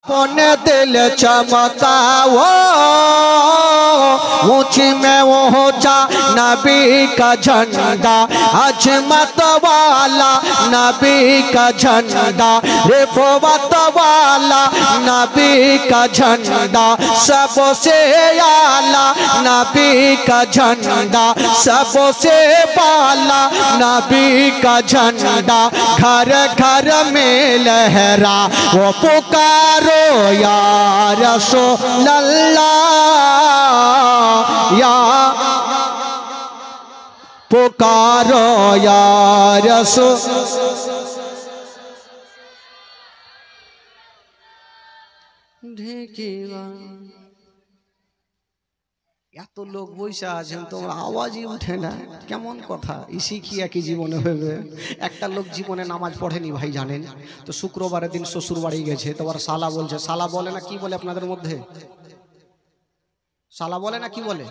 अपने दिल चमकाओ ऊंची में ऊंचा नबी का झंडा, अजमत वाला नबी का झंडा, रिफवत वाला नबी का झंडा, सबसे आला नबी का झंडा, सबसे बाला नबी का झंडा, घर घर में लहरा वो पुकारो या रसूल अल्लाह, या पुकारो या रसूल। এত লোক বসে আছেন তোমরা আওয়াজই উঠে না, কেমন কথা? শিখিয়া কি জীবনে হবে? একটা লোক জীবনে নামাজ পড়েনি ভাই জানেন তো, শুক্রবারের দিন শ্বশুর বাড়ি গেছে, তোমার শালা বলছে, শালা বলে না কি বলে আপনাদের মধ্যে? শালা বলে না কি বলে?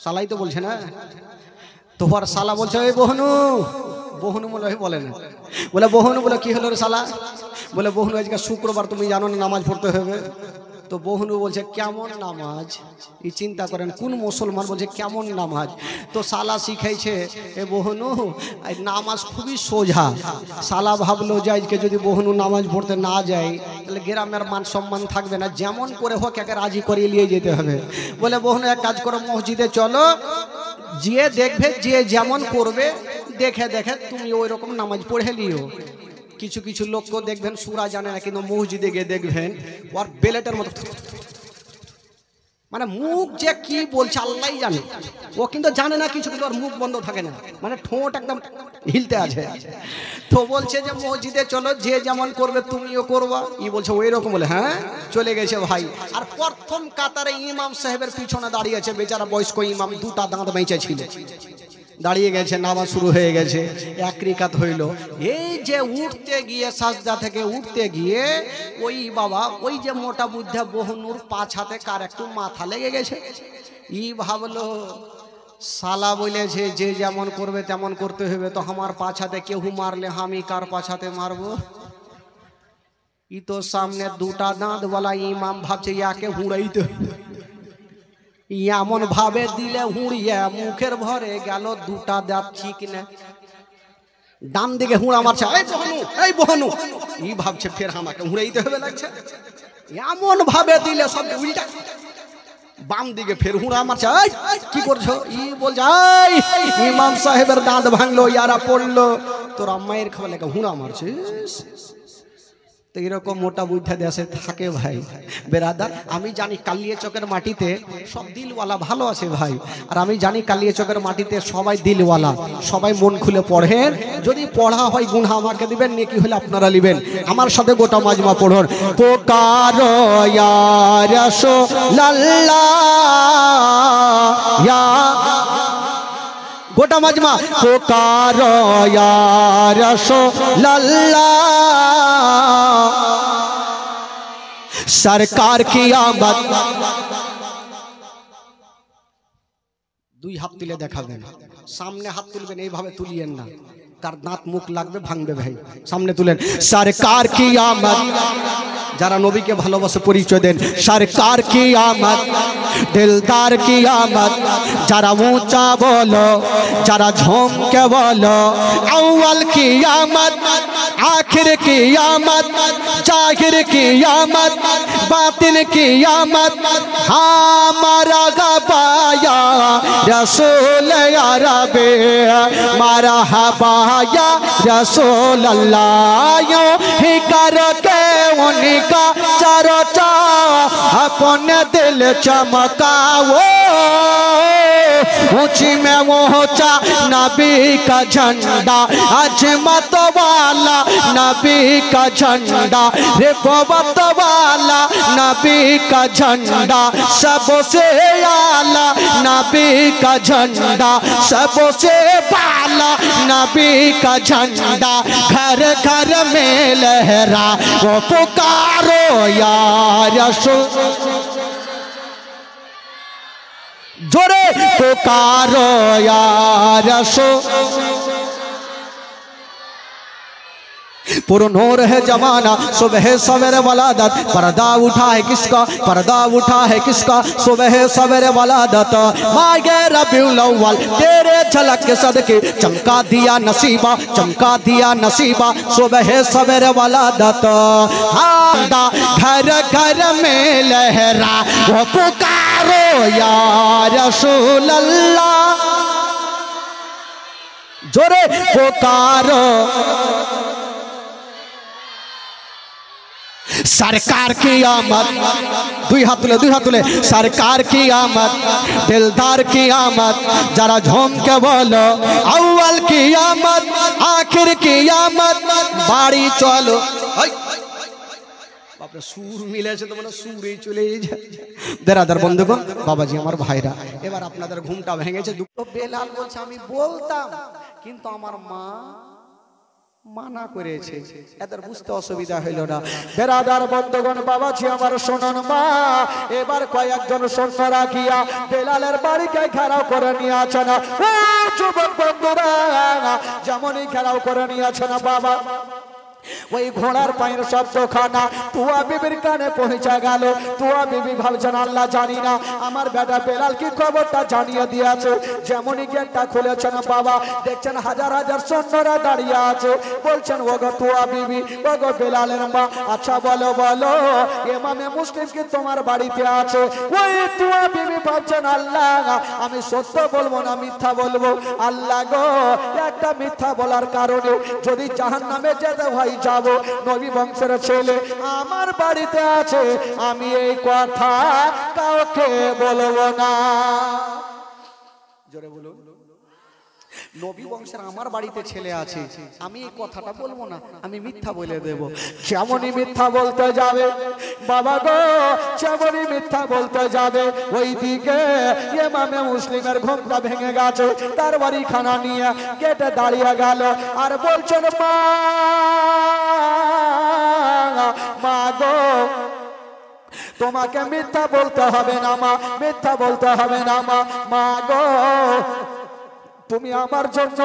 শালাই তো বলছে না। তোমার শালা বলছে ওই বহনু, বহনু বলে না, বলে বহনু, বলে কি হলো রে শালা? বলে বহনু আজকে শুক্রবার, তুমি জানো না নামাজ পড়তে হবে। তো বহনু বলছে কেমন নামাজ? এই চিন্তা করেন কোন মুসলমান বলছে কেমন নামাজ? তো শালা শিখাইছে এ বহনু নামাজ খুবই সোজা। শালা ভাবলো যে আজকে যদি বহনু নামাজ পড়তে না যায় তাহলে গ্রামের মান সম্মান থাকবে না, যেমন করে হোক একে রাজি করিয়ে নিয়ে যেতে হবে। বলে বহনু এক কাজ করো, মসজিদে চলো, যে দেখবে যে যেমন করবে দেখে দেখে তুমি ওই রকম নামাজ পড়ে লিও। কিছু কিছু লোককে দেখবেন সূরা জানে না, কিন্তু মসজিদে গিয়ে দেখবেন ওর বেলেটের মতো, মানে মুখ যে কি বলছে আল্লাহই জানে, ও কিন্তু জানে না কিছু, কিন্তু ওর মুখ বন্ধ থাকে না, মানে ঠোঁট একদম হিলতে আছে। তো বলছে যে মসজিদে চলো, যে যেমন করবে তুমিও করবা। ই বলছে ওই রকম, বলে হ্যাঁ। চলে গেছে ভাই, আর প্রথম কাতারে ইমাম সাহেবের পিছনে দাঁড়িয়েছে বেচারা বয়স্ক ইমাম, দুটা দাঁত বেঁচে ছিল, দাঁড়িয়ে গেছে, নামাজ শুরু হয়ে গেছে, এক রিকাত হইল। এই যে উঠতে গিয়ে সাজদা থেকে উঠতে গিয়ে ওই বাবা ওই যে মোটা বুদ্ধা বহনুর পাছাতে কার একটু মাথা লেগে গেছে। ই ভাবলো শালা বলেছে যে যেমন করবে তেমন করতে হবে, তো আমার পাছাতে কেউ মারলে আমি কার পাছাতে মারবো? ই তো সামনে দুটা দাঁত বলা ইমাম ভাবছে ইয়াকে হুঁড়াইতে, এমন ভাবে দিলে হুঁড়িয়ে মুখের ভরে গেল দুটা দাঁত চিকনে, ডান দিকে হুঁড়া মারছে, এই বহনু, ই ভাবছে ফের আমাকে হুঁড়াইতে হবে লাগছে, এমন ভাবে দিলে সব উল্টা, বাম দিকে ফের হুঁড়া মারছে, কি করছো? ই বলছে ইমাম সাহেবের দাঁত ভাঙলো, ইয়ারা পড়লো, তোর আম্মায়ের খাবার লেগে হুঁড়া মারছিস। তো এরকম মোটা বুদ্ধা দেশে থাকে ভাই বেরাদার। আমি জানি কালিয়া চকের মাটিতে সব দিলওয়ালা ভালো আছে ভাই, আর আমি জানি কালিয়া চকের মাটিতে সবাই দিলওয়ালা, সবাই মন খুলে পড়েন। যদি পড়া হয় গুনাহ আমাকে দিবেন, নেকি হলে আপনারা নেবেন। আমার সাথে গোটা মাজমা পড়ুন, পুকারো ইয়া রাসূলুল্লাহ, ইয়া গোটা মাজমা, পুকারো ইয়া রাসূলুল্লাহ, सरकार की आमद। দুই হাত তুলে দেখাবেন, সামনে হাত তুলবেন, এইভাবে তুলিয়েন না, তার দাঁত মুখ লাগবে ভাঙবে ভাই। সামনে তুলেন, সরকার কি আমদ। যারা নবীকে ভালোবাসে পরিচয় দেন, সরকার কি আমদ, দিলদার কি আমদ। যারা ऊंचा বলো, যারা ঝমকে বলো, আউয়াল কি আমদ, आखिर की आमद, जाहिर की आमद, बातिन की आमद, हमारा गबाया रसूल या रबे मरहबा या रसूल अल्लाह। यूं ही करके उनका चर्चा अपने दिल चमकाओ, ऊंची में ऊंचा नबी का झंडा, अजमत वाला नबी का झंडा, रिफवत वाला नबी का झंडा, सबसे आला नबी का झंडा, सबसे बाला नबी का झंडा, घर घर में लहरा वो पुकारो या रसूल, जोरे पुकारो या रसूल, पुरनूर है जमाना सुबह सवेरे वलादत पर्दा उठा है किसका पर्दा उठा है किसका सुबह सवेरे वलादत मागे रबीउल अव्वल तेरे झलक के सदके चमका दिया नसीबा सुबह सवेरे वलादत आंदा घर घर में लहरा वो पुकारो या रसूल अल्लाह जोरे पुकारो सरकार की आमद दुई हाथ तुले सरकार की आमद दिलदार की आमद जरा झूम के बोलो अव्वल की आमद आखिर की आमद बाड़ी चलो সুর মিলেছে তো মানে সুরেই চলে যায় বেরাদার বন্ধুগণ বাবাজি আমার ভাইরা এবার আপনাদের ঘুমটা ভেঙেছে দুটো বেলাল বলছে আমি বলতাম কিন্তু আমার মা মানা করেছে এদের বুঝতে অসুবিধা হইল না বেরাদার বন্ধুগণ বাবাজি আমার শোনান মা এবার কয়েকজন সন্তানরা গিয়া বেলালের বাড়িকে ঘেরাও করে নিয়ে আসে না ও যুবক বন্ধুরা যেমনই ঘেরাও করে নিয়ে আসে না বাবা ওই ঘোড়ার পায়ের শব্দ খানা তুয়া বিবির কানে পৌঁছে গেল তুয়া বিবি ভাবছেন আল্লাহ জানি না আমার বেটা বেলাল কি খবরটা জানিয়ে দিয়েছে যেমনই গেটটা খুলেছেন বাবা দেখছেন হাজার হাজার সৈন্যরা দাঁড়িয়ে আছে বলছেন ওগো তুয়া বিবি ওগো বেলালের মা আচ্ছা বলো বলো ইমামে মুসলিম কি তোমার বাড়িতে আছে ওই তুয়া বিবি ভাবছেন আল্লাহ আমি সত্য বলবো না মিথ্যা বলবো আল্লাহ গো একটা মিথ্যা বলার কারণে যদি জাহান্নামে যেতে হয় যাব নবী বংশের ছেলে আমার বাড়িতে আছে আমি এই কথা কাউকে বলবো না জোরে বলুন নবী বংশের আমার বাড়িতে ছেলে আছে আমি এই কথাটা বলবো না আমি মিথ্যা বলে দেব যেমনই মিথ্যা বলতে যাবে বাবা গো যেমনই মিথ্যা বলতে যাবে ওইদিকে ইমামে মুসলিমের ঘুমটা ভেঙে গেছে তার বাড়ি খানা নিয়ে গেটে দাঁড়িয়ে গেল আর বলছেন মা গো তোমাকে মিথ্যা বলতে হবে না মা মিথ্যা বলতে হবে না মা গো তুমি আমার জন্য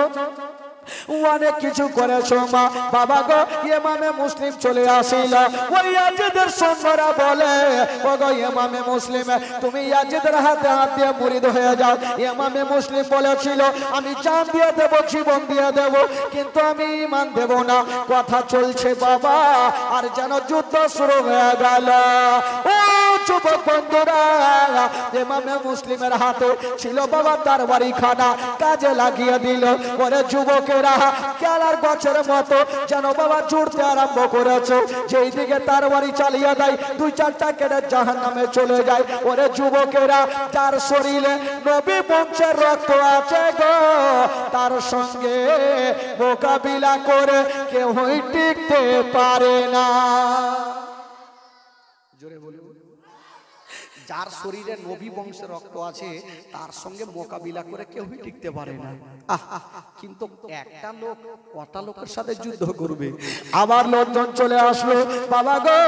অনেক কিছু করেছো মা বাবা গো ইমামে মুসলিম চলে আসিল ওই ইয়াজিদের সৈন্যরা বলে ওগো ইমামে মুসলিম তুমি ইয়াজিদের হাতে হাত দিয়ে মুরিদ হয়ে যাও ইমামে মুসলিম বলেছিল আমি জান দিয়ে দেব জীবন দিয়ে দেব কিন্তু আমি ঈমান দেব না কথা চলছে বাবা আর যেন যুদ্ধ শুরু হয়ে গেল ও যুবক বন্ধুরা ইমামে মুসলিমের হাতে ছিল বাবা তার বাড়ি খানা কাজে লাগিয়ে দিল ওরে যুবক কেলার গাছের মতো যেন বাবা জুড়তে আরম্ভ করেছে যেই দিকে তার বাড়ি চালিয়ে দেয় দুই চারটা কেটে জাহান্নামে চলে যায় ওরে যুবকেরা তার শরীরে নবী বংশের রক্ত আছে গো তার সঙ্গে মোকাবিলা করে কেউই টিকতে পারে না জোরে বলুন যার শরীরে নবী বংশের রক্ত আছে তার সঙ্গে মোকাবিলা করে কেউই টিকতে পারে না কিন্তু একটা লোক কটা লোকের সাথে যুদ্ধ করবে আবার লোকজন চলে আসলো বাবা গো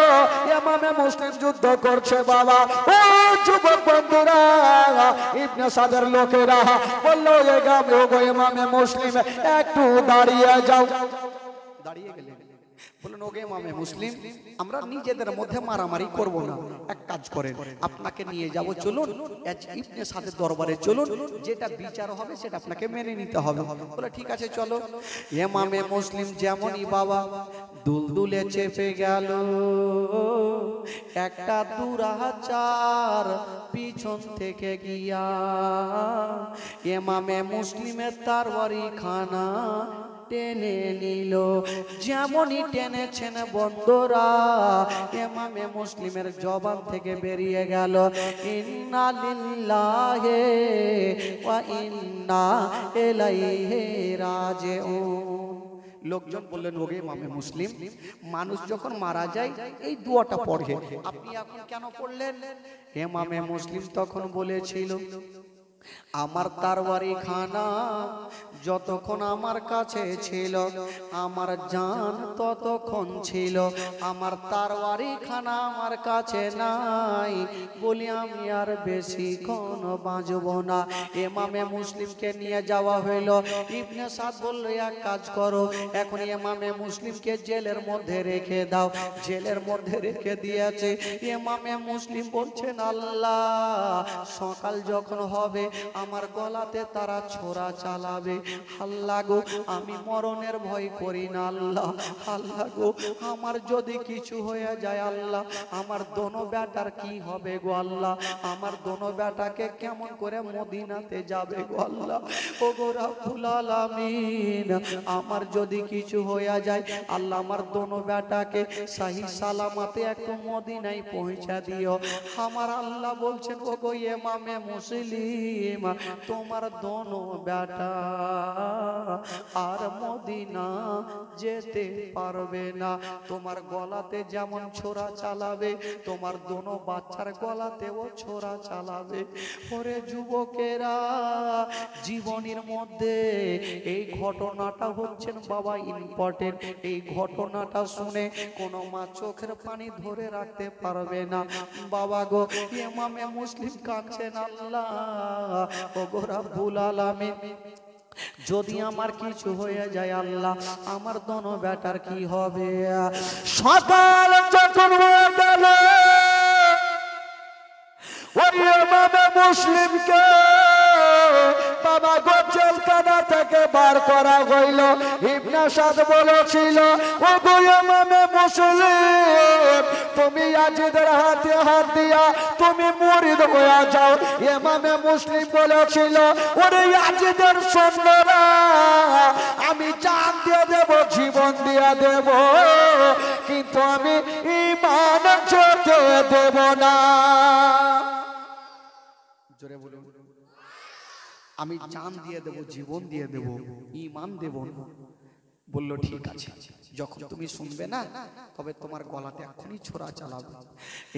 ইমামে মুসলিম যুদ্ধ করছে বাবা ও যুবক বন্ধুরা ইবনে সাদের লোকেরা বললো এই গ্রামে গো ইমামে মুসলিম একটু দাঁড়িয়ে যাও দাঁড়িয়ে গেলেন বললেন ওগে ইমামে মুসলিম আমরা নিজেদের মধ্যে মারামারি করব না এক কাজ করেন আপনাকে নিয়ে যাব চলুন ইবনে সাদের দরবারে চলুন যেটা বিচার হবে সেটা আপনাকে মেনে নিতে হবে বলে ঠিক আছে চলো ইমামে মুসলিম যেমনই বাবা দুলদুলে চেপে গেল একটা দুরাচার পিছন থেকে গিয়া ইমামে মুসলিমের তরবারি খানা টেনে নিল যেমনই টেনেছেন বন্ধুরা ইমামে মুসলিমের জবান থেকে বেরিয়ে গেল ইন্না লিল্লাহি ওয়া ইন্না ইলাইহি রাজিউন লোকজন বললেন ওগে ইমামে মুসলিম মানুষ যখন মারা যায় এই দোয়াটা পড়ে আপনি এখন কেন পড়লেন ইমামে মুসলিম তখন বলেছিল আমার তরবারি খানা যতক্ষণ আমার কাছে ছিল, আমার জান ততক্ষণ ছিল। আমার তরবারি খানা আমার কাছে নাই বলি আমি আর বেশিক্ষণ বাঁচব না। ইমামে মুসলিমকে নিয়ে যাওয়া হইল। ইবনে সাদ বলল, এক কাজ করো, এখন ইমামে মুসলিমকে জেলের মধ্যে রেখে দাও। জেলের মধ্যে রেখে দিয়েছে। ইমামে মুসলিম বলছেন, আল্লাহ সকাল যখন হবে আমার গলাতে তারা ছোরা চালাবে। আল্লাহ গো, আমি মরণের ভয় করি না। আল্লাহ, আল্লাহ গো, আমার যদি কিছু হয়ে যায় আল্লাহ, আমার দোনো বেটার কি হবে গো আল্লাহ? আমার দোনো বেটাকে কেমন করে মদিনাতে যাবে গো আল্লাহ? ও গো রব্বুল আলামিন, আমার যদি কিছু হয়ে যায় আল্লাহ, আমার দোনো বেটাকে সহি সালামতে একটু মদিনায় পৌঁছা দিও। আমার আল্লাহ বলছেন, ও গো ইমামে মুসলিম, তোমার দোনো বেটা আর মদিনা যেতে পারবে না। তোমার গলাতে যেমন ছোরা চালাবে, তোমার দোনো বাচ্চার গলাতেও ছোরা চালাবে। ওরে যুবকেরা, জীবনের মধ্যে এই ঘটনাটা হচ্ছেন বাবা ইম্পর্টেন্ট। এই ঘটনাটা শুনে কোনো মা চোখের পানি ধরে রাখতে পারবে না। বাবা গো, ইমামে মুসলিম কাঁদছেন, আল্লাহ ও গো রব্বুল আলামিন, যদি আমার কিছু হয়ে যায় আল্লাহ, আমার দোনো বেটার কি হবে? সকাল যখন হয়ে গেল, ওই ইমামে মুসলিমকে বাবা গো জেলখানা থেকে বার করা হইল। ইবনে সাদ বলেছিল, ও গো ইমামে মুসলিম, তুমি ইয়াজিদের হাতে হাত দিয়া তুমি মুরিদ হয়ে যাও। ইমামে মুসলিম বলেছিল, ওরে ইয়াজিদের সৈন্যরা, আমি জান দিয়ে দেব, জীবন দিয়ে দেব, কিন্তু আমি ঈমান যেতে দেব না। জোরে বলুন, আমি জান দিয়ে দেব, জীবন দিয়ে দেব, ঈমান দেব না। বলল, ঠিক আছে, যখন তুমি শুনবে না তবে তোমার গলাতে এখনই ছোরা চালাবে।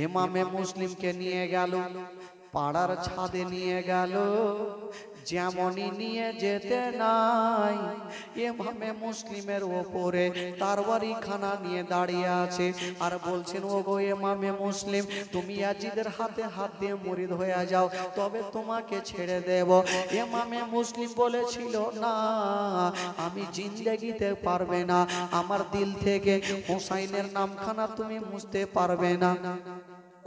ইমামে মুসলিমকে নিয়ে গেল, পাড়ার ছাদে নিয়ে গেল। যেমনই নিয়ে যেতে নাই, ইমামে মুসলিমের ওপরে তরবারি খানা নিয়ে দাঁড়িয়ে আছে আর বলছেন, ও গো ইমামে মুসলিম, তুমি ইয়াজিদের হাতে হাত দিয়ে মুরিদ হয়ে যাও, তবে তোমাকে ছেড়ে দেব। ইমামে মুসলিম বলেছিল, না, আমি জিন্দেগিতে পারবে না, আমার দিল থেকে হুসাইনের নামখানা তুমি মুছতে পারবে না।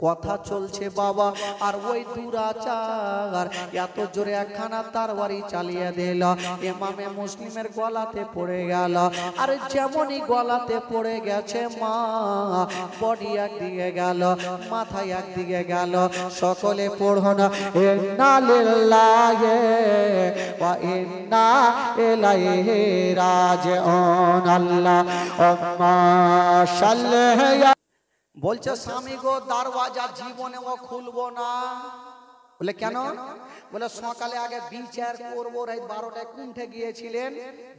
কথা চলছে বাবা, আর ওই দুরাচার এত জোরে একখানা তরবারি চালিয়ে দিল, ইমামে মুসলিমের গলাতে পড়ে গেল। আর যেমনই গলাতে পড়ে গেছে, মা বডি একদিকে গেল, মাথায় একদিকে গেল। সকলে পড়ো না, ইন্না লিল্লাহি ওয়া ইন্না ইলাইহি রাজিউন। আল্লাহুম্মা সাল্লি। বলছে, স্বামী গো, দরওয়াজা জীবনে ও খুলবো না। বলে কেন? বলে সকালে আগে বিচার করবো, রাত 12টায় কুণ্ঠে গিয়েছিলেন,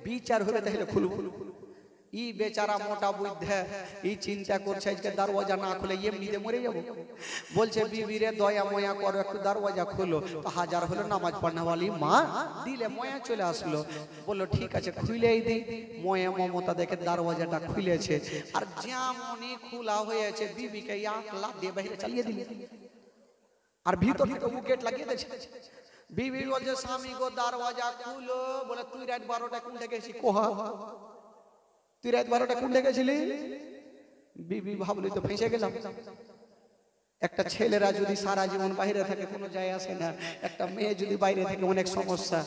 বিচার হলে তাহলে খুলবো। ই বেচারা মোটা বুদ্ধে, ই চিন্তা করছে আজকে দরওয়াজা না খুলে এমনিতে মরে যাবো। বলছে, বিবি রে দয়া ময়া করো, একটু দরওয়াজা খুলো। তো হাজার হলো নামাজ পড়নাওয়ালি মা, দিলে ময়া চলে আসলো। বললো, ঠিক আছে, খুলেই দিই। ময়া মমতা দেখে দরওয়াজাটা খুলেছে, আর যেমনই খোলা হয়েছে বিবিকে একলা দিয়ে বাইরে চালিয়ে দিল, আর ভিতর থেকে উকেট লাগিয়ে দিয়েছে। বিবি বলছে, স্বামী গো দরওয়াজা খুলো। বলে, তুই রাত 12টায় কুণ্ঠে গেছি? কোহা, তুই রাত 12টায় কুণ্ঠে গেছিলি? বিবি ভাবলি তো ফেঁসে গেলাম। একটা ছেলেরা যদি সারা জীবন বাইরে থাকে কোনো যায় আসে না, একটা মেয়ে যদি বাইরে থাকে অনেক সমস্যা।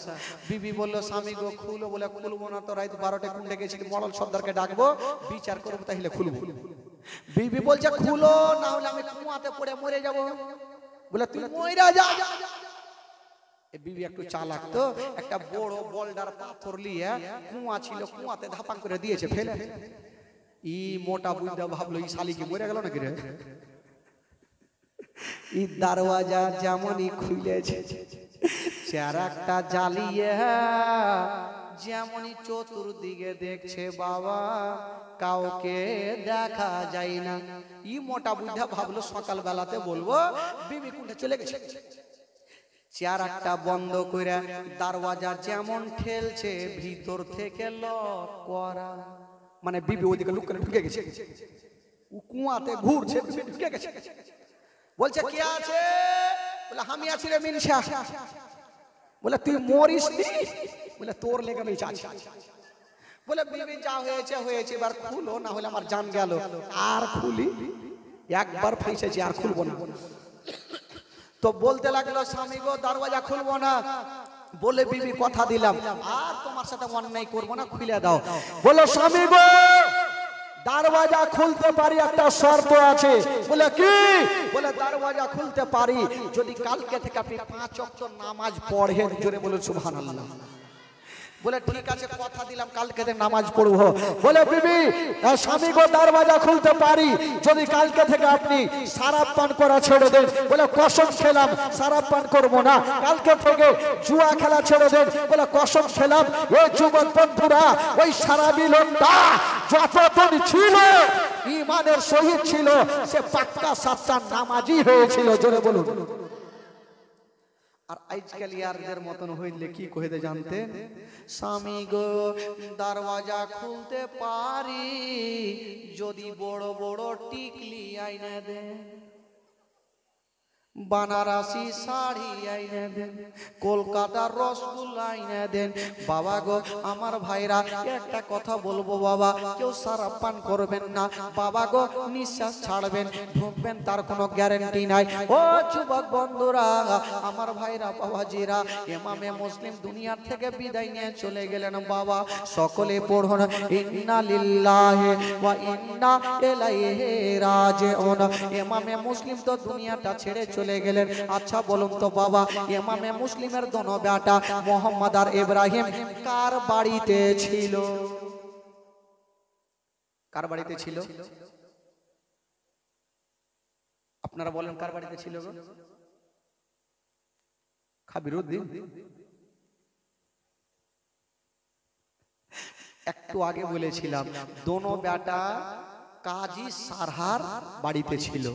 বিবি বললো, স্বামী গো খুলো। বলে, খুলবো না তো, রাত 12টায় কুণ্ঠে গেছিলি, মডল সর্দারকে ডাকবো, বিচার করবো, তাহলে খুলবো। বিবি বলছে, খুলো, না হলে আমি কুয়াতে পড়ে মরে যাবো। বলে, তুই মইরা যা। বিবি একটু চালাক তো, একটা বড় বোল্ডার পাথর নিয়ে, কুয়া ছিল, কুয়াতে ধাপাং করে দিয়েছে ফেলে। ই মোটা বুদ্ধা ভাবলো, ই শালি কি মরে গেল নাকি রে? ই দরওয়াজা যেমনই খুলেছে, চেরাকটা জ্বালিয়ে যেমনই চতুর্দিকে দেখছে বাবা, কাউকে দেখা যায় না। ই মোটা বুদ্ধা ভাবলো সকাল বেলাতে বলবো বিবি কুণ্ঠে চলে গেছে। চেয়ার একটা বন্ধ করে দরওয়াজা যেমন ঠেলছে ভিতর থেকে লক করা, মানে বিবি ওদিকে লুক করে ঢুকে গেছে, কুয়াতে ঘুরছে, ঢুকে গেছে। বলছে কে আছে? বলে আমি আছি রে মিনসা। বলে তুই মরিস নি? বলে তোর লেগে আমি আছি। বলে বিবি যা হয়েছে হয়েছে, এবার খুলো, না হলে আমার জান গেল। আর খুলি? একবার ফেঁসেছি, আর খুলবো না। তো বলতে লাগলো স্বামী গো দরওয়াজা খুলবো না। বলে বিবি কথা দিলাম আর তোমার সাথে অন্যায় করবো না, খুলে দাও। বলো স্বামী গো দরওয়াজা খুলতে পারি, একটা শর্ত আছে। বলে কি? বলে দরওয়াজা খুলতে পারি যদি কালকে থেকে আপনি 5 ওয়াক্ত নামাজ পড়েন। জোরে বলুন সুবহানাল্লাহ। বলে ঠিক আছে, কথা দিলাম কালকে থেকে নামাজ পড়বো। বলে বিবি স্বামী গো দরওয়াজা খুলতে পারি যদি কালকে থেকে আপনি শরাব পান করা ছেড়ে দেন। বলে কসম খেলাম শরাব পান করবো না। কালকে থেকে জুয়া খেলা ছেড়ে দেন। বলে কসম খেলাম। ওই যুবক বন্ধুরা, ওই শরাবি লোকটা যতদিন ছিল ঈমানের শহীদ ছিল, সে পাক্কা সাচ্চা নামাজি হয়েছিল। জোরে বলুন। আর আজকাল ইয়ারদের মতন হইলে কি কইতে জানতেন? স্বামী গো দরওয়াজা খুলতে পারি যদি বড় বড় টিকলি আইনা দেন, বানারসি শাড়ি আইনা দেন, কলকাতার রসগোল্লা আইনা দেন। বাবা গো আমার ভাইরা একটা কথা বলবো বাবা, কেউ শরাব পান করবেন না। বাবা গো নিঃশ্বাস ছাড়বেন, ঢুকবেন, তার কোনো গ্যারান্টি নাই। ও যুবক বন্ধুরা, আমার ভাইরা, বাবাজিরা, ইমামে মুসলিম দুনিয়ার থেকে বিদায় নিয়ে চলে গেলেন। বাবা সকলে পড়ুন ইন্না লিল্লাহি ওয়া ইন্না ইলাইহি রাজিউন। ইমামে মুসলিম তো দুনিয়াটা ছেড়ে চলে গেলেন। আচ্ছা বলুন তো বাবা, ইমামে মুসলিমের দোনো বেটা মোহাম্মদ আর ইব্রাহিম কার বাড়িতে ছিল? কার বাড়িতে ছিল? আপনারা বলেন কার বাড়িতে ছিল গো? খাবিরউদ্দিন। একটু আগে বলেছিলাম দোনো বেটা কাজী সারহার বাড়িতে ছিল।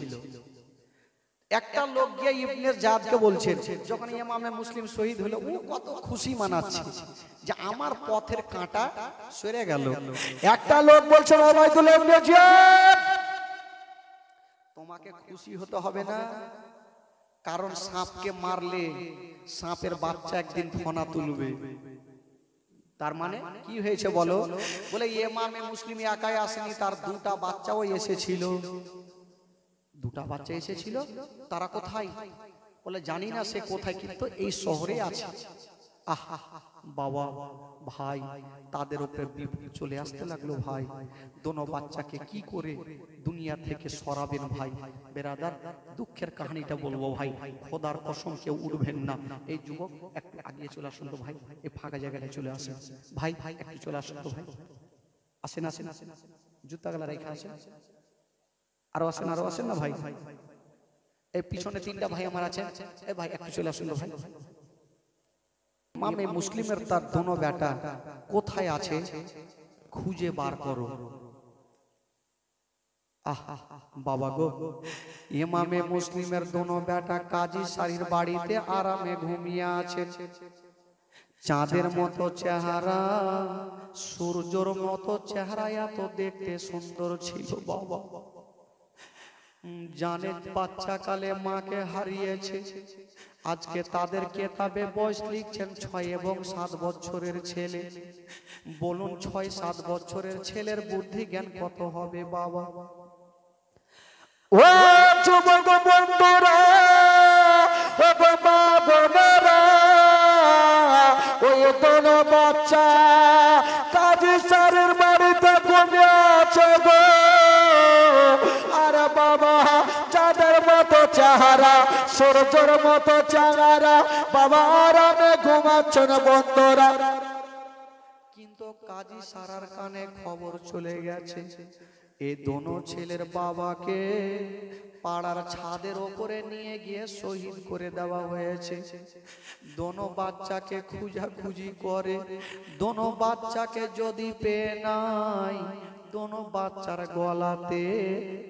একটা লোক গিয়ে ইবনে জাদকে বলছেন, যখন ইমামে মুসলিম শহীদ হলো, ও কত খুশি মানাচ্ছে যে আমার পথের কাঁটা সরে গেল। একটা লোক বলছে ওবাইদুল্লাহ ইবনে জিয়াদ, তোমাকে খুশি হতে হবে না, কারণ সাপকে মারলে সাপের বাচ্চা একদিন ফনা তুলবে। তার মানে কি হয়েছে বলো? বলে ইমামে মুসলিম একাই আসেনি, তার দুটা বাচ্চাও এসেছিল। দুটা বাচ্চা এসেছিল, তারা কোথায়? বলে জানি না সে কোথায়, কিন্তু এই শহরে আছে। আহা বাবা ভাই, তাদের উপরে বিপদ চলে আসতে লাগলো। ভাই দোনো বাচ্চাকে কি করে দুনিয়া থেকে সরাবেন? ভাই বেরাদার, দুঃখের কাহিনীটা বলবো ভাই, খোদার কসম কেউ উঠবেন না। এই যুবক একটু আগিয়ে চলে আসুন তো ভাই, এই ফাঁকা জায়গাটা চলে আসেন ভাই, ভাই একটু চলে আসুন তো ভাই। আসেন আসেন আসেন, জুতা গলা রেখে আসেন। আরো আসেন, আরো আসেন না ভাই। এই পিছনে তিনটা ভাই আমার আছেন, এই ভাই একটু চলে আসুন তো ভাই। ইমামে মুসলিমের তার দোনো বেটা কোথায় আছে খুঁজে বার করো। আহা বাবা গো, ইমামে মুসলিমের দোনো বেটা কাজী সারির বাড়িতে আরামে ঘুমিয়ে আছে। চাঁদের মতো চেহারা, সূর্যের মতো চেহারা, এত দেখতে সুন্দর ছিল বাবা। জানে বাচ্চা কালে মাকে হারিয়েছে, আজকে তাদের কেতাবে বয়স লিখছেন 6 এবং 7 বছরের ছেলে। বলুন 6-7 বছরের ছেলের বুদ্ধি জ্ঞান কত হবে বাবা? ও যুবক বন্ধুরা, ও বাবা বোনেরা, ওই দোনো বাচ্চা কাজী সারের বাড়িতে ঘুমিয়ে আছে গো। আর বাবা চাঁদের মতো চেহারা, সূর্যের মতো চেহারা, বাবা আরামে ঘুমাচ্ছেন বন্ধুরা। কিন্তু কাজী সারার কানে খবর চলে গেছে এই দোনো ছেলের বাবাকে পাড়ার ছাদের ওপরে নিয়ে গিয়ে শহীদ করে দেওয়া হয়েছে। দোনো বাচ্চাকে খুঁজাখুঁজি করে, দোনো বাচ্চাকে যদি পেয়ে নাই, দোনো বাচ্চার গলাতে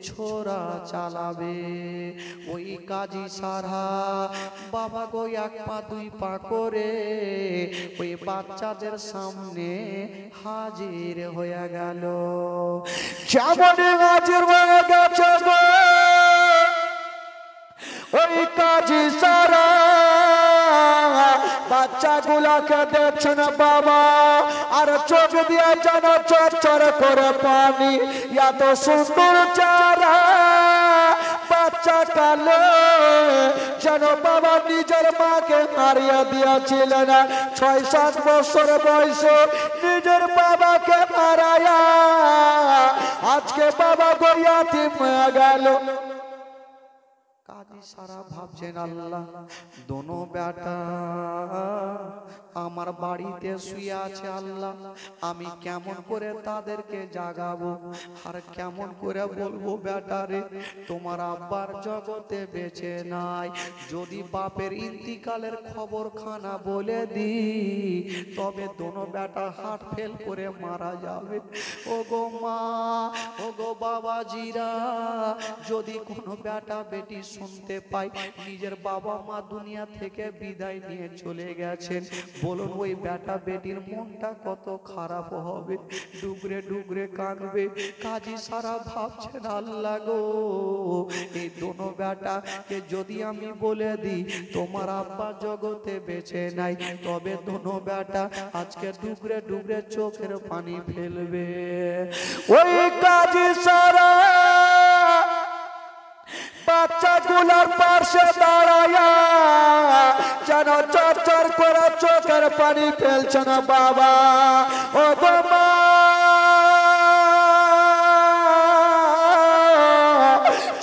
ছোরা চালাবে। ওই কাজী সারা বাবা গো এক পা দুই পা করে ওই বাচ্চাদের সামনে হাজির হয়ে গেল। যেমন হাজির হয়ে গেছে গো ওই কাজী সারা বাচ্চাগুলাকে দেখছেন বাবা, আর চোখ দিয়ে যেন চরচর করে পানি। এত সুন্দর চারা বাচ্চা কালে যেন বাবা নিজের মাকে হারিয়ে দিয়েছিলেন। 6-7 বছর বয়সে নিজের বাবাকে হারায়া আজকে বাবা গয়াতি হয়ে গেল। কাজী সারা ভাবছেন আল্লাহ দোনো বেটা আমার বাড়িতে শুয়ে আছে, আল্লাহ আমি কেমন করে তাদেরকে জাগাবো আর কেমন করে বলবো বেটারে তোমার আব্বার জগতে বেঁচে নাই। যদি বাপের ইন্তিকালের খবর খানা বলে দি তবে দোনো বেটা হার্ট ফেল করে মারা যাবে। ও গো মা, ও গো বাবাজিরা, যদি কোনো বেটা বেটি শুনতে পাই নিজের বাবা মা দুনিয়া থেকে বিদায় নিয়ে চলে গেছেন, বলুন ওই বেটা বেটির মনটা কত খারাপ হবে, ডুগরে ডুগরে কাঁদবে। কাজী সারা ভাবছেন আল্লাহ গো এই দোনো বেটাকে যদি আমি বলে দিই তোমার আব্বা জগতে বেঁচে নাই তবে দোনো বেটা আজকে ডুগরে ডুগরে চোখের পানি ফেলবে। ওই কাজী সারা বাচ্চাগুলোর পাশে দাঁড়ায়া যেন চরচর করে চোখের পানি ফেলছে না বাবা। ও গো মা,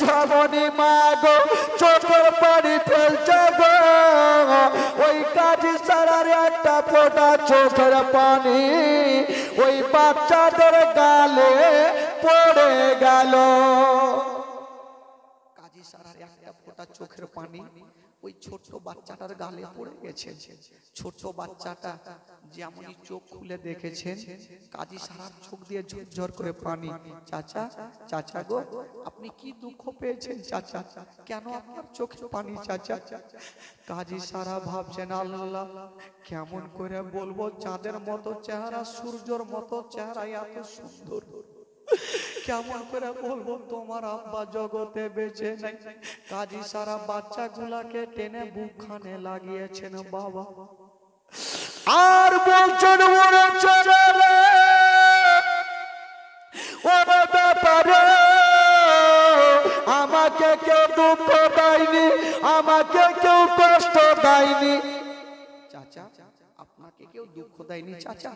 জবনী মা গো চোখের পানি ফেলছে গো। ওই কাজী সারার একটা ফোঁটা চোখের পানি ওই বাচ্চাদের গালে পড়ে গেল। কাজী সারার একটা ফোঁটা চোখের পানি ওই ছোট বাচ্চাটার গালে পড়ে গেছে। ছোট বাচ্চাটা যেমনই চোখ খুলে দেখেছেন কাজী সারার চোখ দিয়ে ঝরঝর করে পানি। চাচা, চাচা গো আপনি কি দুঃখ পেয়েছেন চাচা, কেন আপনার চোখে পানি চাচা? কাজী সারা ভাবছেন আল্লাহ কেমন করে বলবো, চাঁদের মতো চেহারা, সূর্যের মতো চেহারা, এত সুন্দর, কেমন করে বলবো তোমার আব্বা জগতে বেঁচে নাই। কাজী সারা বাচ্চাগুলাকে টেনে বুকখানে লাগিয়েছেন বাবা, আর বলছেন ওরে ব্যাপারে আমাকে কেউ দুঃখ দেয়নি, আমাকে কেউ কষ্ট দেয়নি। চাচা আপনাকে কেউ দুঃখ দেয়নি চাচা,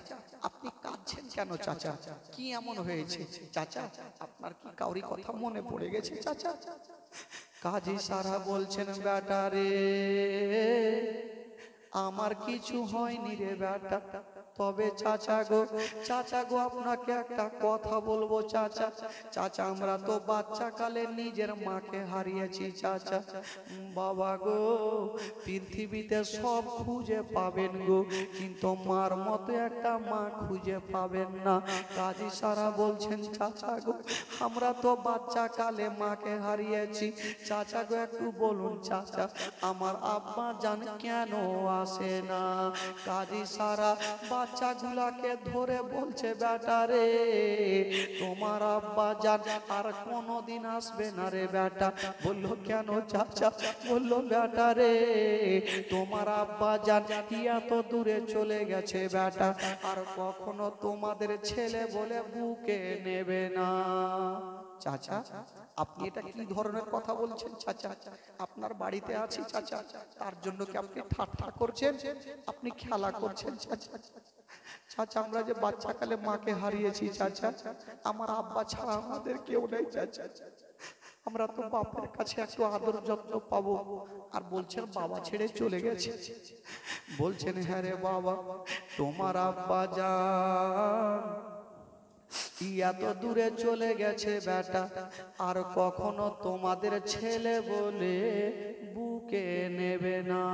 আপনি কাঁদছেন কেন চাচা, কি এমন হয়েছে চাচা, আপনার কি কাউরি কথা মনে পড়ে গেছে চাচা? কাজী সারা বলছেন বেটা রে আমার কিছু হয়নি রে বেটা, তবে চাচা গো, চাচা গো আপনাকে একটা কথা বলবো চাচা। চাচা আমরা তো বাচ্চা কালে নিজের মাকে হারিয়েছি চাচা। বাবা গো পৃথিবীতে সব খুঁজে পাবেন গো, কিন্তু মার মতো একটা মা খুঁজে পাবেন না। কাজী সারা বলছেন চাচা গো আমরা তো বাচ্চা কালে মাকে হারিয়েছি, চাচা গো একটু বলুন চাচা আমার আব্বা জান কেন আসে না? কাজী সারা বাচ্চাগুলাকে ধরে বলছে বেটা রে তোমার আব্বা জান আর কোনদিন আসবে না রে বেটা। বললো কেন চাচা? বললো বেটা রে তোমার আব্বা জান এত দূরে চলে গেছে বেটা, আর কখনো তোমাদের ছেলে বলে বুকে নেবে না। চাচা আপনি এটা কি ধরনের কথা বলছেন চাচা? আপনার বাড়িতে আছি চাচা, তার জন্য কি আপনি ঠাট্টা করছেন, আপনি খেলা করছেন চাচা? চাচা আমরা যে বাচ্চাকালে মাকে হারিয়েছি চাচা, আমার আব্বা ছাড়া আমাদের কেউ নেই চাচা, আমরা তো বাপের কাছে একটু আদর যত্ন পাবো। আর বলছেন বাবা ছেড়ে চলে গেছে, বলছেন হ্যাঁ রে বাবা তোমার আব্বা জান এত দূরে চলে গেছে বেটা, আর কখনো তোমাদের ছেলে বলে বুকে নেবে না।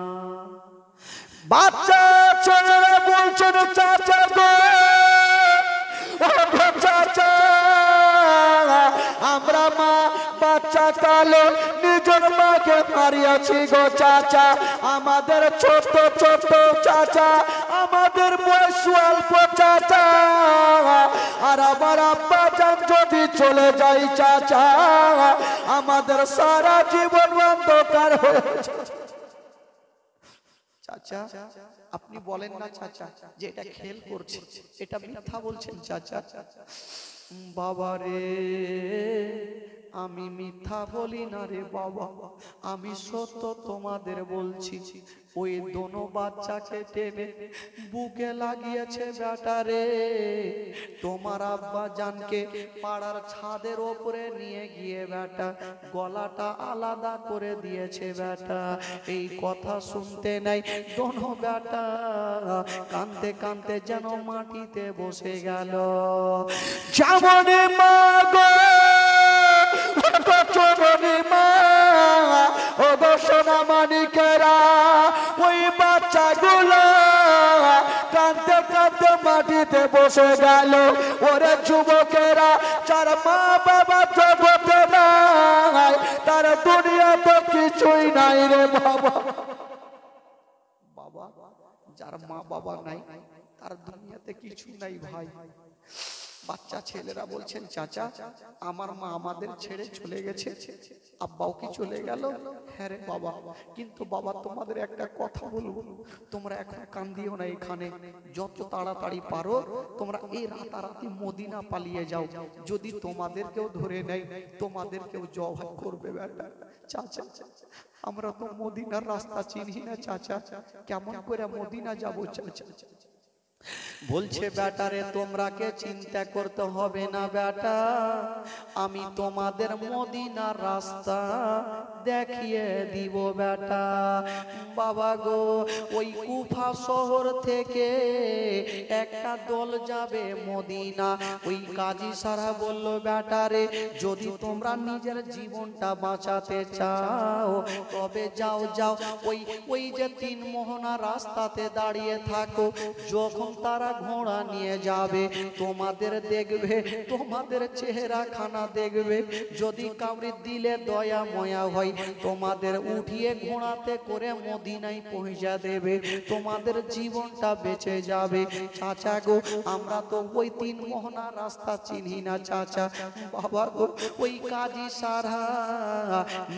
বাচ্চা ছেলেরা বলছেন চাচা গো, ও চাচা আমরা মা বাচ্চা কালো নিজের মাকে মারিয়াছি গো চাচা। আমাদের ছোট ছোট চাচা, আমাদের বয়স অল্প চাচা, আর আমার আব্বা জান যদি চলে যাই চাচা, আমাদের সারা জীবন অন্ধকার হয়েছে। চাচা আপনি বলেন না চাচা যে এটা খেল করছে, এটা মিথ্যা বলছেন চাচা। বাবা রে আমি মিথ্যা বলি না রে বাবা, আমি সত্য তোমাদের বলছি। ওই দোনো বাচ্চাকে টেনে বুকে লাগিয়েছে বেটা রে। তোমার আব্বা জানকে পাড়ার ছাদের ওপরে নিয়ে গিয়ে বেটা গলাটা আলাদা করে দিয়েছে বেটা। এই কথা শুনতে নাই দোনো বেটা কাঁদতে কাঁদতে যেন মাটিতে বসে গেল। যেমন মা গো চরণী মা, ও গো সোনা মানিকেরা, ওই বাচ্চাগুলো কাঁদতে কাঁদতে মাটিতে বসে গেল। ওরে যুবকেরা, যার মা বাবা জগতে নাই, তার দুনিয়া তো কিছুই নাই রে বাবা। বাবা যার মা বাবা নাই তার দুনিয়াতে কিছু নাই ভাই। বাচ্চা ছেলেরা বলছেন চাচা আমার মা আমাদের ছেড়ে চলে গেছে, আব্বাও কি চলে গেল? হ্যাঁ রে বাবা, কিন্তু বাবা তোমাদের একটা কথা বলবো, তোমরা এখন কান্দিও না, এখানে যত তাড়াতাড়ি পারো তোমরা এই রাতারাতি মদিনা পালিয়ে যাও। যদি তোমাদেরকেও ধরে নেয় তোমাদেরকেও জবাই করবে বেটা। চাচা আমরা তো মদিনার রাস্তা চিনি না চাচা, কেমন করে মদিনা যাবো চাচা? বলছে বেটারে তোমরা কে চিন্তা করতে হবে না বেটা, আমি তোমাদের মদিনার রাস্তা দেখিয়ে দিব বেটা। বাবা গো ওই কুফা শহর থেকে একটা দল যাবে মদিনা। ওই কাজী সারা বলল বেটারে যদি তোমরা নিজের জীবনটা বাঁচাতে চাও তবে যাও যাও, ওই যে তিন মোহনা রাস্তাতে দাঁড়িয়ে থাকো, যখন তারা ঘোড়া নিয়ে যাবে তোমাদের দেখবে, তোমাদের চেহারা খানা দেখবে, যদি কাউরি দিলে দয়া ময়া হয় তোমাদের উঠিয়ে ঘোড়াতে করে মদিনায় পৌঁছা দেবে, তোমাদের জীবনটা বেঁচে যাবে। চাচা গো আমরা তো ওই তিন মোহনা রাস্তা চিনি না চাচা। বাবা গো ওই কাজী সারা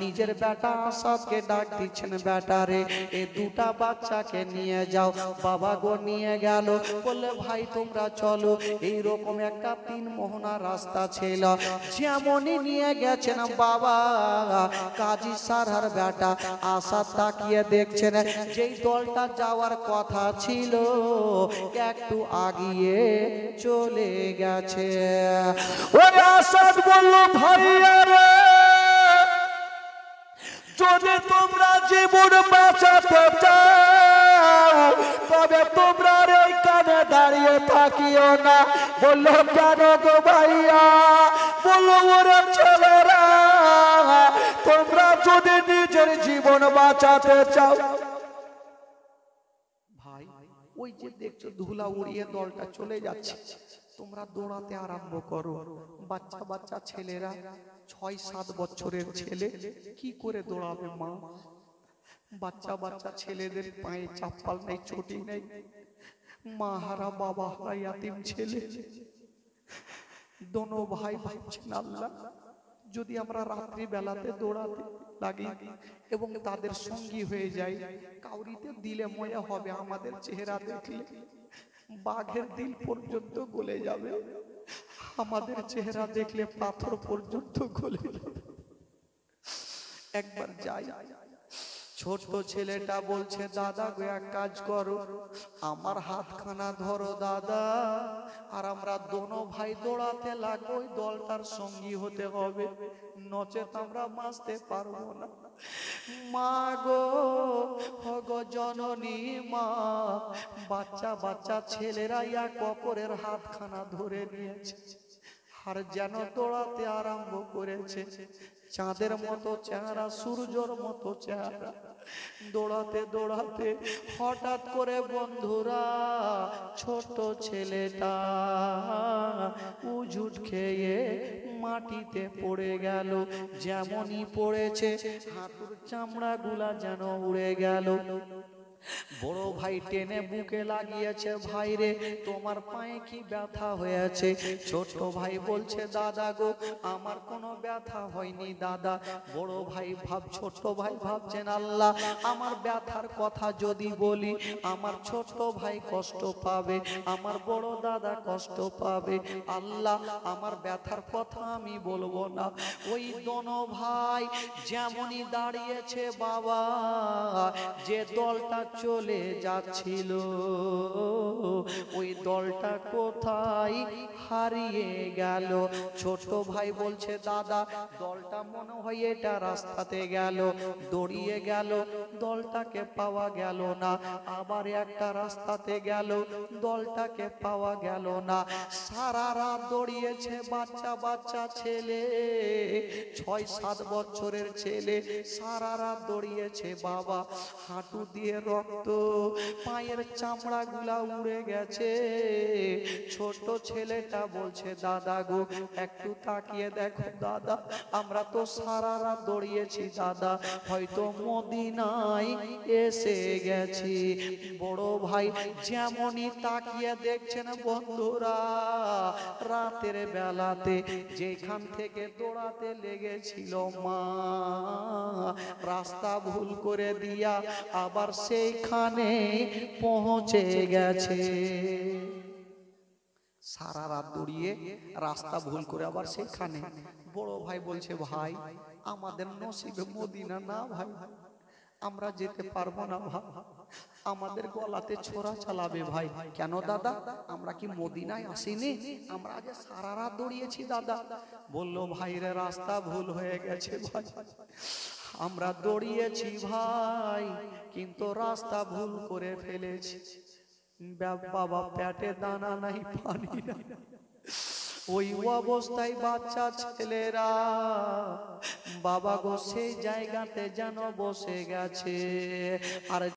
নিজের বেটা আসাদকে ডাক দিচ্ছেন বেটারে এই দুটা বাচ্চাকে নিয়ে যাও। বাবা গো নিয়ে গেল, বললে ভাই তোমরা চলো, এইরকম একটা তিন মোহনা রাস্তা ছিল। যেমনই নিয়ে গেছেন বাবা কাজী সারার বেটা আসাদ তাকিয়ে দেখছেন যেই দলটা যাওয়ার কথা ছিল একটু আগিয়ে চলে গেছে। ওই আসাদ বলল ভাইয়া রে, যদি তোমরা জীবন বাঁচাতে চাও তবে তোমরা এইখানে দাঁড়িয়ে থাকিও না। বললো কেন গো ভাইয়া? বললো ওরে ছেলেরা, তোমরা যদি নিজের জীবন বাঁচাতে চাও। ভাই ওই যে দেখছো ধুলা উড়িয়ে দলটা চলে যাচ্ছে, তোমরা দৌড়াতে আরম্ভ করো। বাচ্চা বাচ্চা ছেলেরা ৬-৭ বছরের ছেলে কি করে দৌড়াবে মা? বাচ্চা বাচ্চা ছেলেদের পায়ে চাপ্পাল নেই, ছুটি নেই, মা হারা বাবা হারা ইয়াতিম ছেলে। দোনো ভাই ভাবছেন আল্লাহ যদি আমরা রাত্রি বেলাতে দৌড়াতে লাগি এবং তাদের সঙ্গী হয়ে যায়, কাউরিতে দিলে মজা হবে, আমাদের চেহারা দেখলে বাঘের দিল পর্যন্ত গলে যাবে, আমাদের চেহারা দেখলে পাথর পর্যন্ত গলে যাবে। একবার যাই। ছোট ছেলেটা বলছে দাদা গো এক কাজ করো, আমার হাতখানা ধরো দাদা, আর আমরা দোনো ভাই দৌড়াতে লাগবো, ওই দলটার সঙ্গী হতে হবে, নচেত আমরা বাঁচতে পারবো না। মা গো গো জননী মা, বাচ্চা বাচ্চা ছেলেরা এক অপরের হাতখানা ধরে নিয়েছে আর যেন দৌড়াতে আরম্ভ করেছে। চাঁদের মতো চেহারা, সূর্যর মতো চেহারা। দৌড়াতে দৌড়াতে হঠাৎ করে বন্ধুরা ছোট ছেলেটা উজুট খেয়ে মাটিতে পড়ে গেল। যেমনই পড়েছে হাঁটুর চামড়া গুলা যেন উড়ে গেল। বড় ভাই টেনে বুকে লাগিয়েছে, ভাই রে তোমার পায়ে কি ব্যথা হয়েছে? ছোট ভাই বলছে দাদা গো আমার কোনো ব্যথা হয়নি দাদা। বড় ভাই ছোট ভাই ভাবছেন আল্লাহ আমার ব্যথার কথা যদি বলি আমার ছোট ভাই কষ্ট পাবে, আমার বড় দাদা কষ্ট পাবে, আল্লাহ আমার ব্যথার কথা আমি বলবো না। ওই দোনো ভাই যেমনই দাঁড়িয়েছে বাবা, যে দলটা চলে যাচ্ছিল ওই দলটা কোথায় হারিয়ে গেল। ছোট ভাই বলছে দাদা দলটা মনে হয় এটা রাস্তাতে গেল, দৌড়িয়ে গেল, দলটাকে পাওয়া গেল না। আবার একটা রাস্তাতে গেল, দলটাকে পাওয়া গেল না। সারা রাত দৌড়িয়েছে বাচ্চা বাচ্চা ছেলে, 6-7 বছরের ছেলে সারা রাত দৌড়িয়েছে বাবা। হাঁটু দিয়ে রক্ত, পায়ের চামড়া গুলা উড়ে গেছে। ছোট ছেলেটা বলছে দাদা গো একটু তাকিয়ে দেখো দাদা, আমরা তো সারা রাত দৌড়িয়েছি দাদা, হয়তো মদিনায় এসে গেছি। বড় ভাই যেমনই তাকিয়ে দেখছেন বন্ধুরা, রাতের বেলাতে যেখান থেকে দৌড়াতে লেগেছিল মা রাস্তা ভুল করে দিয়া আবার সেইখানে পৌঁছে গেছে। সারা রাত দৌড়িয়ে রাস্তা ভুল করে আবার সেখানে। বড় ভাই বলছে ভাই আমাদের নসিবে মদিনা না ভাই, আমরা যেতে পারবো না ভাই, আমাদের গলাতে ছোরা চালাবে ভাই। কেন দাদা আমরা কি মদিনায় আসিনি? আমরা আজ সারা রাত দৌড়িয়েছি দাদা। বলল ভাই রে রাস্তা ভুল হয়ে গেছে ভাই, আমরা দৌড়িয়েছি ভাই কিন্তু রাস্তা ভুল করে ফেলেছি। বাবা পেটে দানা নাই পানি নাই, ওই অবস্থায় বাচ্চা ছেলেরা বাবা গো সেই জায়গাতে যেন বসে গেছে। আর